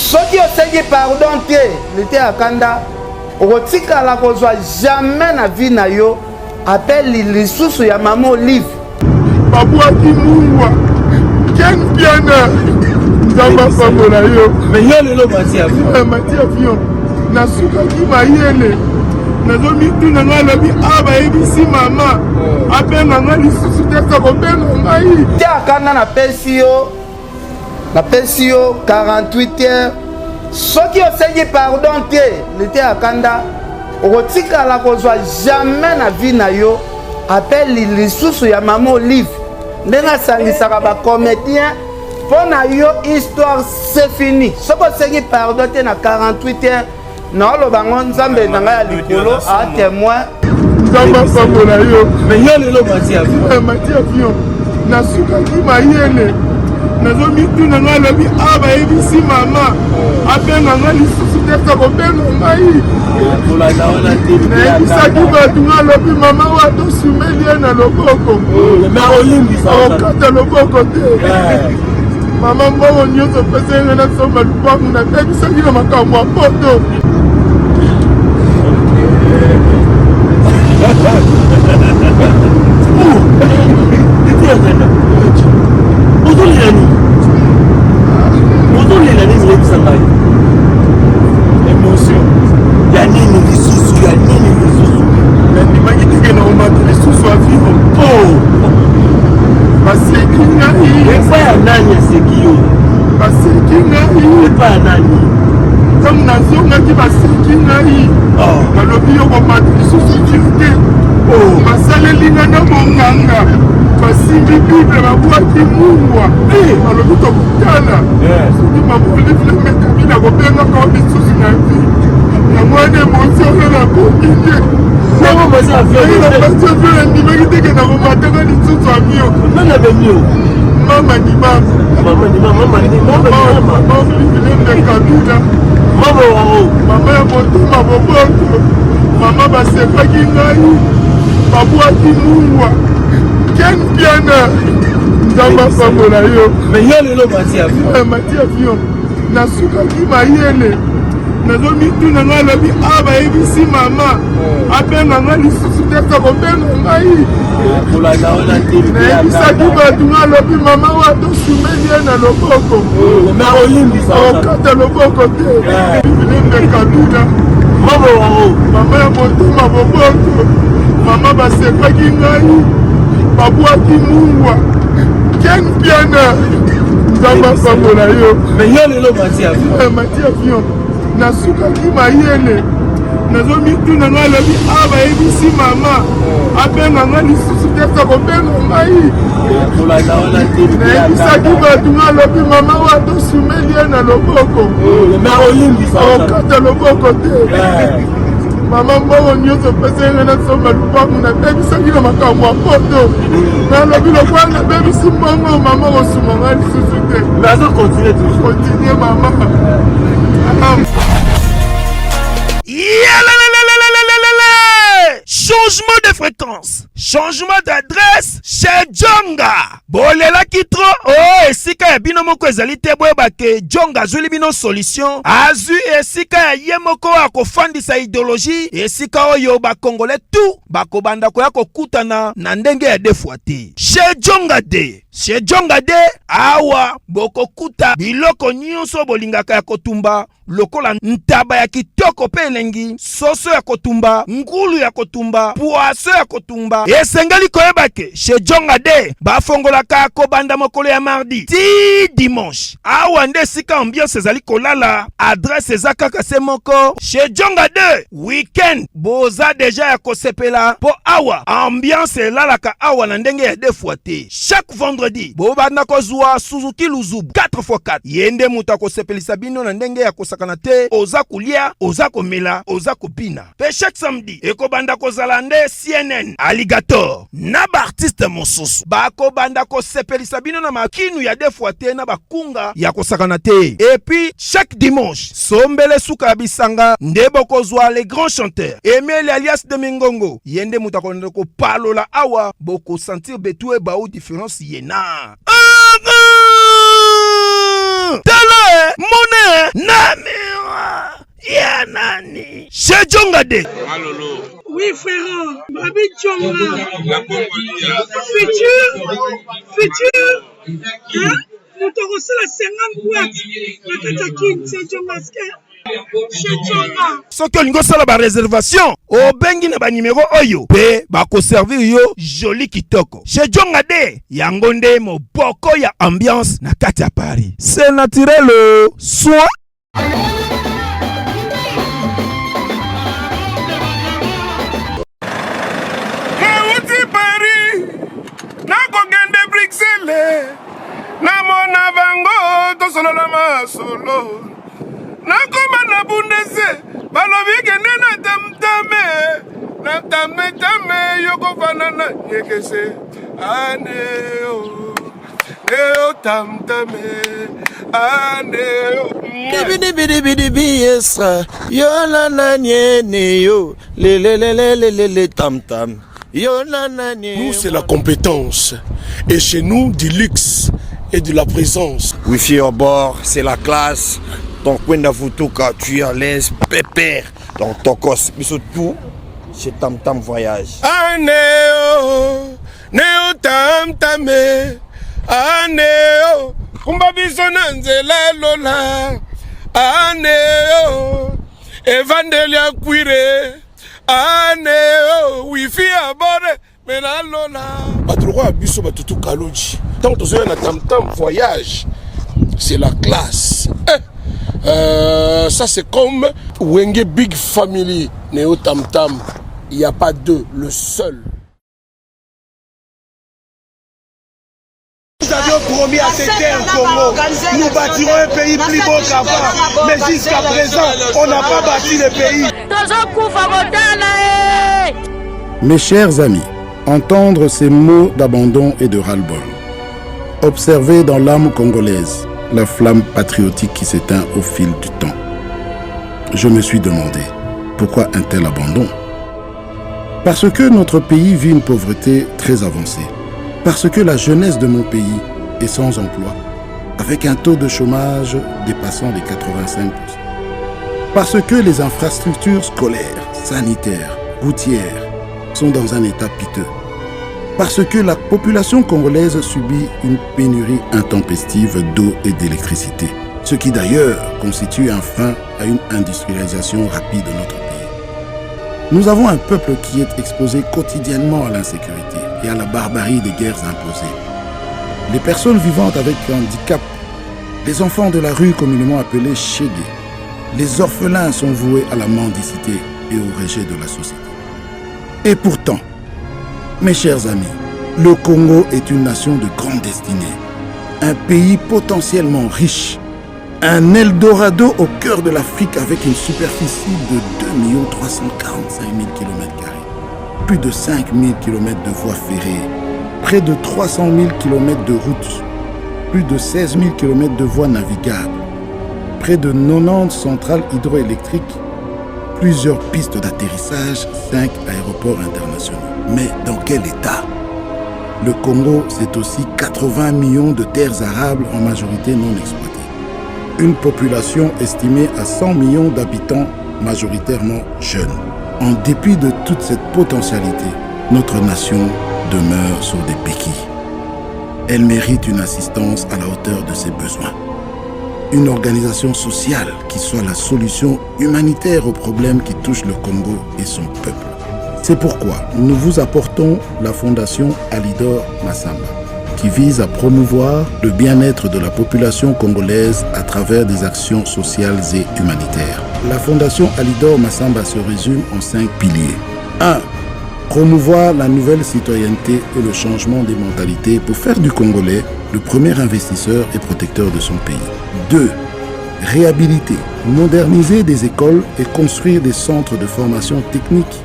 Soki osengi pardon te, lite akanda, okotika la kozwa jamais na vie na yo, appelle lisusu ya maman Olive. Babouaki Mouwa, Ken Piana, Zamba Famola yo. Mais yo lelo mati avion. Mati avion. Nasuka ki mayele. Nazomi tu na nga lobi aba ebisi mama. Abenga nga lisusu te ko benga ngai. Te akanda na pesi yo 48 heures. Soki osengi pardon te, lite akanda, okotika la kozwa jamais na vie na yo, appelle lisusu ya maman Olive. Ndenga sangisaka ba comédien pour na yo histoire c'est fini. Soko sengi pardon te na 48 heures. Non lo bango nzambe na nga ya likolo a témoin. Nzamba Famola yo. Mais yo lelo mati avion. Mati avion. Nasuka ki mayele. Nazomi tu na nga lobi aba ebisi mama. Abenga nga lisusu te ko benga ngai. Naebisaki bato nga lobi mama wato sumelie na loboko. Okata loboko te. Mama mbongo nyonso pesa nga na somba lupangu na ebisaki na makambo ya poto. Comme nazonga ki baseki ngai balobi yo komata lisusu te basaleli nga na bonganga basimbi bible babwaki mungwa balobi tokutana soki mama Olive lemekami na kobengaka lisusu na vi yango wana emosi oyo nakoki te napasi avio endimaki teke na komataka lisusu avio mama ni mama Olive Kabila mama ya motema boboko mama basepaki ngai babwaki mungwa Ken Piana Nzamba Famola yo. Mais yo lelo mati avion. Mati avion. Nasuka ki mayele. Nazomi tu na nga lobi aba ebisi mama. Abenga nga lisusu te ko benga ngai. Naebisaki bato nga lobi mama wato sumelie na loboko. Okata loboko te. Nzambe Kabila. Mama ya motema boboko. Mama basepaki ngai. Babwaki mungwa Ken Piana Nzamba Famola yo. Mais yo lelo mati avion. Mati avion. Nasuka ki mayele. Nazomi tu na nga lobi aba ebisi mama. Abenga nga lisusu te ko benga ngai. Naebisaki bato nga lobi mama wato sumelie na loboko. Okata loboko te. Mama mbongo nyonso pesa nga na somba lupangu na ebisaki na makambo ya poto. Nalobi lokwa na bebisi mbongo mama kosuma nga lisusu te. Nazo continue mama. Changement de fréquence, changement d'adresse chez Djonga. Bolela kitro, oh, esika ya bino moko ezali te boyeba ke Djonga azuli bino solution. Azu esika ya ye moko akofandisa idéologie, esika oyo ba Congolais tout bakobanda koya kokutana na ndenge ya defuate. Chez Djonga de. Chez Djonga de awa bokokuta biloko nyonso bolingaka ya kotumba lokola ntaba ya kitoko pe elengi, soso ya kotumba, ngulu ya kotumba, poaso ya kotumba. Esengeli koyeba ke chez Djonga de bafongolaka kobanda mokolo ya mardi ti dimanche. Awa nde sika ambiance ezali kolala, adresse eza kaka se moko. Chez Djonga de weekend boza deja ya kosepela po awa ambiance elalaka awa na ndenge ya defuate. Chaque vendredi bobanda kozwa Suzuki Luzubu 4x4 yende muta kosepelisa bino na ndenge ya kosakana te, oza kulia, oza komela, oza kopina. Pe chaque samedi ekobanda kozala nde CNN Alligator na ba artiste mosusu bakobanda kosepelisa bino na makinu ya defuate na bakunga ya kosakana te. Et puis chaque dimanche sombele suka ya bisanga nde bokozwa les grands chanteurs Emile alias de Mingongo yende muta konde ko palola awa boko sentir betue ba ou différence yena. Tele, monnaie, na nani? Chez Djonga de. Oui, frère, Babi Djonga. Futur. Hein? Nous t'avons reçu la 50 boîtes. La Katakine, c'est Djonga. Soki olingo sala ba réservation obengi na ba numéro oyo pe ba ko servir yo joli kitoko chez Djonga de yango nde moboko ya ambiance na kati ya Paris. C'est naturel soit Nauti Paris nakogende Bruxelles namona bango tosolola masolo nakoma na bundese balobi kende na tame yokofana na yekese aneo neo tamtame aneo Bidi esra yo la na nyene yo le tam tam yo la na nyene. Nous c'est la compétence et chez nous du luxe et de la présence. Wifi au bord, c'est la classe. Ton coin d'Avutuka, tu es à l'aise, pépère. Dans ton cos, mais surtout, c'est Tam Tam Voyage. Aneo, neo tam tame, aneo, kumba bisona nzela lola, aneo, evandelia cuire, aneo, wifi abore, mena lola. Badrogo abiso batutu kaloji. Tant que tu es Tam Tam Voyage, c'est la classe. Ça c'est comme Wenge Big Family, Neo Tam Tam. Il n'y a pas deux, le seul. Nous avions promis à ces terres Congo, nous bâtirons un pays plus beau qu'avant. Mais jusqu'à présent, on n'a pas bâti le pays. Mes chers amis, entendre ces mots d'abandon et de ras-le-bol, observer dans l'âme congolaise la flamme patriotique qui s'éteint au fil du temps. Je me suis demandé, pourquoi un tel abandon? Parce que notre pays vit une pauvreté très avancée. Parce que la jeunesse de mon pays est sans emploi, avec un taux de chômage dépassant les 85%. Parce que les infrastructures scolaires, sanitaires, routières sont dans un état piteux. Parce que la population congolaise subit une pénurie intempestive d'eau et d'électricité, ce qui d'ailleurs constitue un frein à une industrialisation rapide de notre pays. Nous avons un peuple qui est exposé quotidiennement à l'insécurité et à la barbarie des guerres imposées. Les personnes vivantes avec handicap, les enfants de la rue communément appelés chégués, les orphelins sont voués à la mendicité et au rejet de la société. Et pourtant, mes chers amis, le Congo est une nation de grande destinée, un pays potentiellement riche, un Eldorado au cœur de l'Afrique avec une superficie de 2 345 000 km², plus de 5 000 km de voies ferrées, près de 300 000 km de routes, plus de 16 000 km de voies navigables, près de 90 centrales hydroélectriques, plusieurs pistes d'atterrissage, 5 aéroports internationaux. Mais dans quel état? Le Congo, c'est aussi 80 millions de terres arables en majorité non exploitées. Une population estimée à 100 millions d'habitants, majoritairement jeunes. En dépit de toute cette potentialité, notre nation demeure sur des béquilles. Elle mérite une assistance à la hauteur de ses besoins. Une organisation sociale qui soit la solution humanitaire aux problèmes qui touchent le Congo et son peuple. C'est pourquoi nous vous apportons la fondation Alidor Massamba, qui vise à promouvoir le bien-être de la population congolaise à travers des actions sociales et humanitaires. La fondation Alidor Massamba se résume en 5 piliers. 1. Promouvoir la nouvelle citoyenneté et le changement des mentalités pour faire du Congolais le premier investisseur et protecteur de son pays. 2. Réhabiliter, moderniser des écoles et construire des centres de formation technique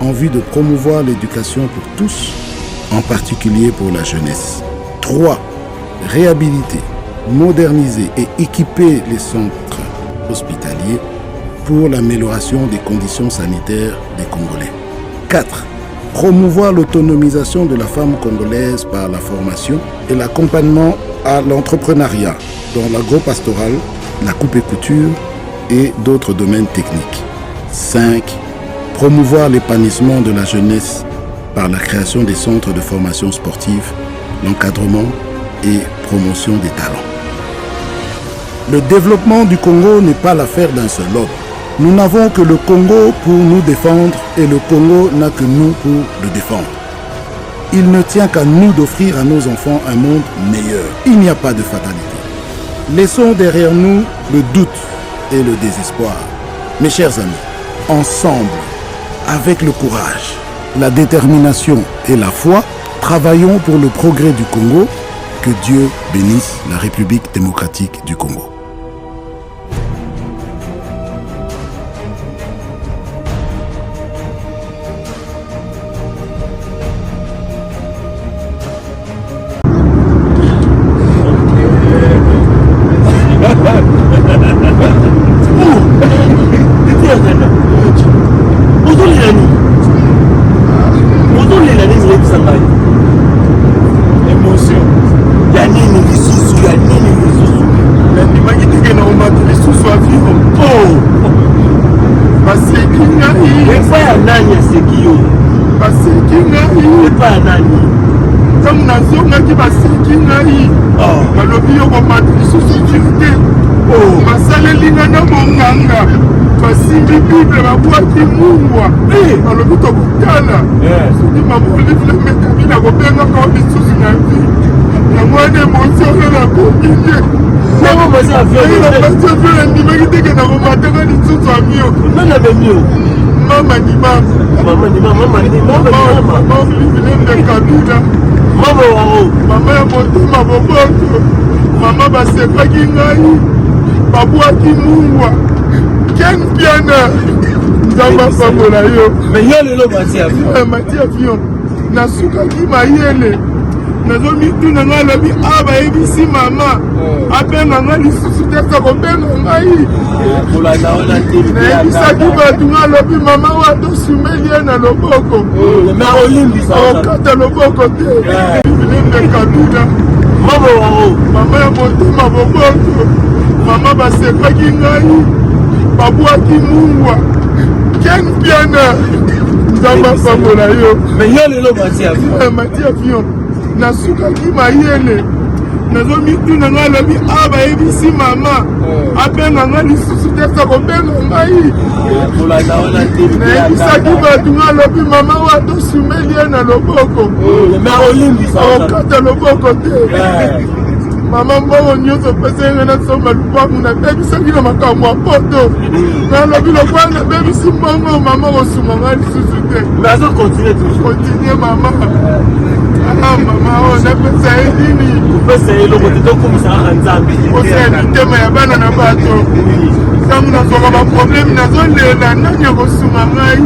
en vue de promouvoir l'éducation pour tous, en particulier pour la jeunesse. 3. Réhabiliter, moderniser et équiper les centres hospitaliers pour l'amélioration des conditions sanitaires des Congolais. 4. Promouvoir l'autonomisation de la femme congolaise par la formation et l'accompagnement à l'entrepreneuriat dans l'agro-pastoral, la coupe et couture et d'autres domaines techniques. 5. Promouvoir l'épanouissement de la jeunesse par la création des centres de formation sportive, l'encadrement et promotion des talents. Le développement du Congo n'est pas l'affaire d'un seul homme. Nous n'avons que le Congo pour nous défendre et le Congo n'a que nous pour le défendre. Il ne tient qu'à nous d'offrir à nos enfants un monde meilleur. Il n'y a pas de fatalité. Laissons derrière nous le doute et le désespoir. Mes chers amis, ensemble, avec le courage, la détermination et la foi, travaillons pour le progrès du Congo. Que Dieu bénisse la République démocratique du Congo. nazongaki baseki ngai balobi yo komata lisusu jirte basalelinga na monganga basimbi bible babwaki mungwa balobi tokotala soki mama olivile mekabila kobengaka lisusu na vi yango wana emosi oyo nakokinde basi avio endimaki teke na komataka lisusu avio mama ni mama olivile mekabila mama ya motema boboto mama basepaki ngai babwaki mungwa ken piana nzamba pambola yo mati avion nasukaki mayele nazomituna ngai alobi bayebisi mama abenga ngai lisusu tesa kobenga ngai nayebisaki bato ngai alobi mama watosumeli ye na loboko okata loboko te kabila mama ya motema boboto mama basepaki ngai babwaki mungwa ken piana nzamba pambola yo mati avion nasukaki mayele nazomituna ngai alobi bayebisi mama abenga ngai lisusu tesa kobenga ngai nayebisaki bato ngai alobi mama watosumeli ye na loboko okata loboko te mama mbongo nyonso pesenga nasomba lupangu nabebisaki na makambo ya poto nalobi lokwa nabebisi mbongo mama kosunga ngai lisusu te kontinue mama mama oyo napesa ye nini osala mitema ya bana na bato ntango nazwaka baprobleme nazolela nani akosunga ngai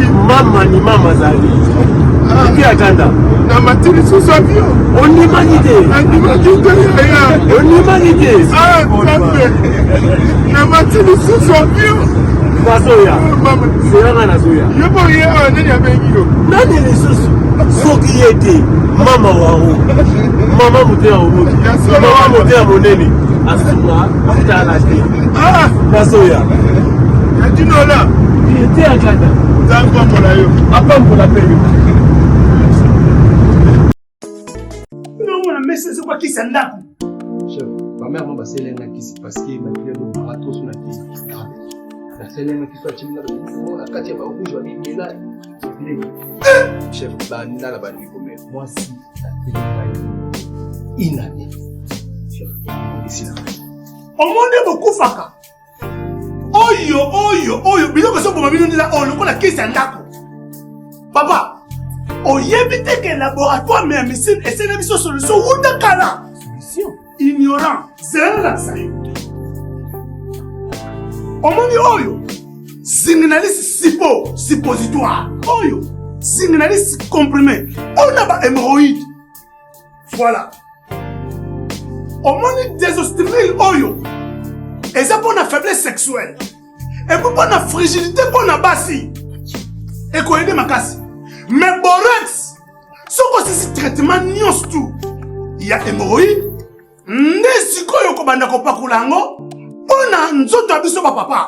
na mati lisusu avio ondimaki te yaya nzambe na mati lisusu avio yo boye awa nani abengi yo nani lisusu soki ye te mama waro mama motema momoki mama motema monene asunga tala te nasoya yadinola te akata nzapambola yo apambola pe yo nomona mese ezokwakisa ndako chef bamere mo baselenga kisi parceke bakilelo baratoso na kisi naselenga kisi acimina na kati ya barouge babimela chef bandala balingi komela mwasi inane chef esila omoni bokufaka oyo biloko ezoboma bino ndela oyo lokola kisi ya ndako papa oyebi te ke laboratoire ya médecine esene biso solution wuta kala ignorant zelelakisa yo omoni oyo zinginalisi sipo suppositoire oyo zinginalisi comprimé oyo na bahemoroïde voilà omoni désostimile oyo eza mpo na faiblesse sexuelle epo mpo na frigidité mpo na basi ekoyede makasi mais borex soko osisi traitement nyonso tu ya hémoroïde nde sikoyo kobanda kopakola yango mpo na nzoto ya biso bapapa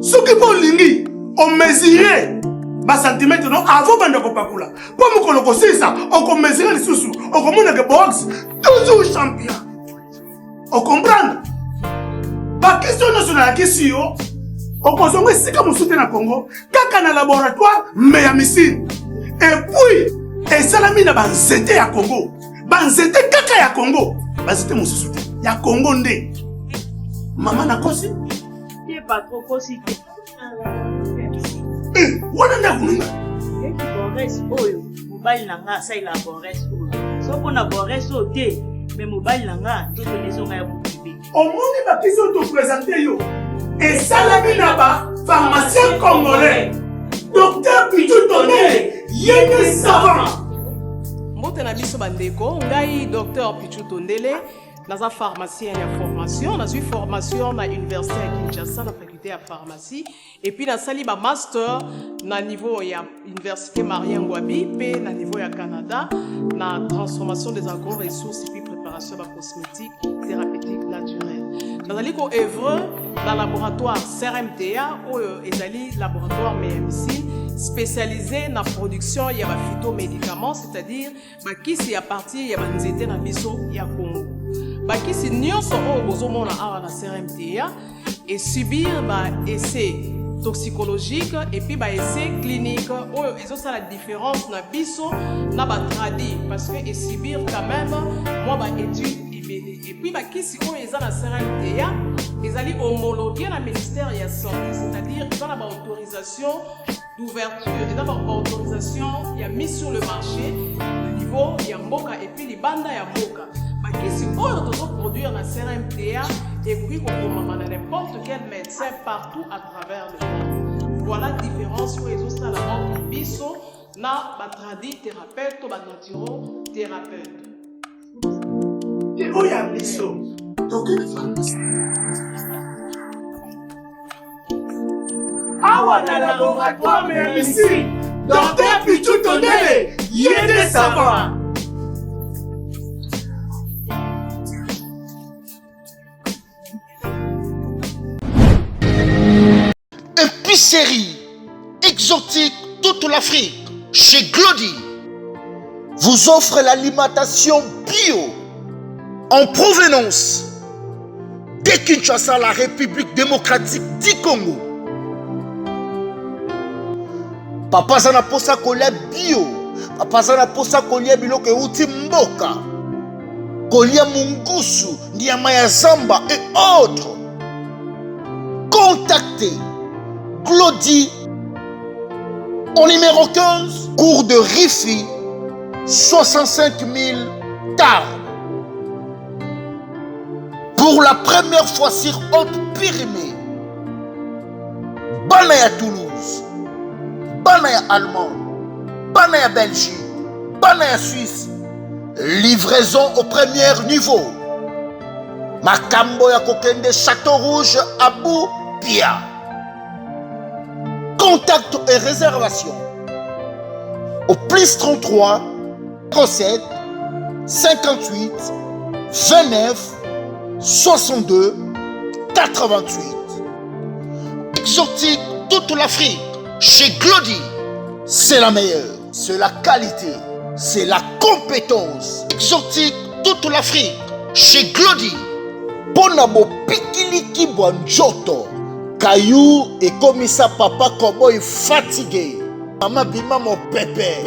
soki mpo olingi on mesurait bas centimètre non avant bande kopakula. Pour me koloko ça, on mesurer les sous, on commande que box toujours champion. On comprend? Ba question nationale question. On consomme ici comme soutien à Congo, kaka na laboratoire mais à missile. Et puis et ça la mine banzete à Congo. Banzete kaka ya Congo. Banzete mon soutien. Ya Congo ndé. Maman na kosi? Il pas trop kosi. Wana na kununga. Eki Boris oyo, mobile nanga sa ila Boris oyo. So pona Boris ote, mais mobile nanga to leso nga ya bukibe. Omoni ba question to présenter yo. Et ça la minaba, pharmacien congolais, docteur Pichu Tondele, yéné savant. Mbote na biso bandeko, ngai docteur Pichu Tondele, naza pharmacien ya formation, nazui formation na université ya Kinshasa na faculté ya pharmacie, et puis nasali ba master na niveau ya université Marien Ngouabi, pe na niveau ya Canada, na transformation des agro-ressources et puis préparation de cosmétiques thérapeutiques naturelles. Nazali ko œuvre dans le laboratoire CRMTA ou ezali laboratoire MMC spécialisé dans la production ya ba phytomédicaments, c'est-à-dire bakisi ya partie ya banzete na biso ya Congo. Bakisi nyonso oyo bozomona awa na CRMTA et subir ba essai toxicologique et puis ba essai clinique oyo ezosala la différence na biso na ba tradi parce que et subir quand même moi ba étude et puis bakisi oyo eza na CRMTA ezali homologué na ministère ya santé, c'est-à-dire ils ont la autorisation d'ouverture, ils ont la autorisation il y a mis sur le marché au niveau ya mboka et puis libanda ya mboka. Bakisi oyo tozo produire na CRMTA et puis qu'on na n'importe quel médecin partout à travers le monde. Voilà la différence où ils ont ça la entre biso na ba tradi thérapeute ou ba naturothérapeute. Et où y a biso? Donc une pharmacie. Awa na laboratoire mais ici, docteur Pichu Tondele, yéné savant. Épicerie exotique toute l'Afrique chez Glody vous offre l'alimentation bio en provenance de Kinshasa, la République démocratique du Congo. Papa zana posa kolia bio, papa zana posa kolia biloko euti mboka, kolia mungusu, nyama ya zamba et autres. Contactez Glody au numéro 15, cours de Rifi, 65 000 Tarbes. Pour la première fois sur Haute-Pyrénées, Banaya Toulouse, Banaya Allemagne, Banaya Belgique, Banaya Suisse, livraison au premier niveau. Makambo ya Kokende Château Rouge, Abou Pia. Contact et réservation au plus 33 07 58 29 62 88. Exotique toute l'Afrique chez Glody, c'est la meilleure, c'est la qualité, c'est la compétence. Exotique toute l'Afrique chez Glody. Ponabo pikiliki bonjoto. Caillou et comme ça papa comment il fatigué. Maman bima mon pépé.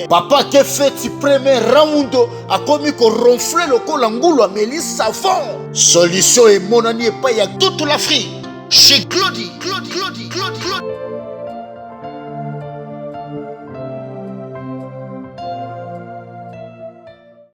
Papa qui fait si premier round a commis qu'on ronfler le col angoulou mais savon. Solution et mon ami et pas y a toute l'Afrique chez Glody.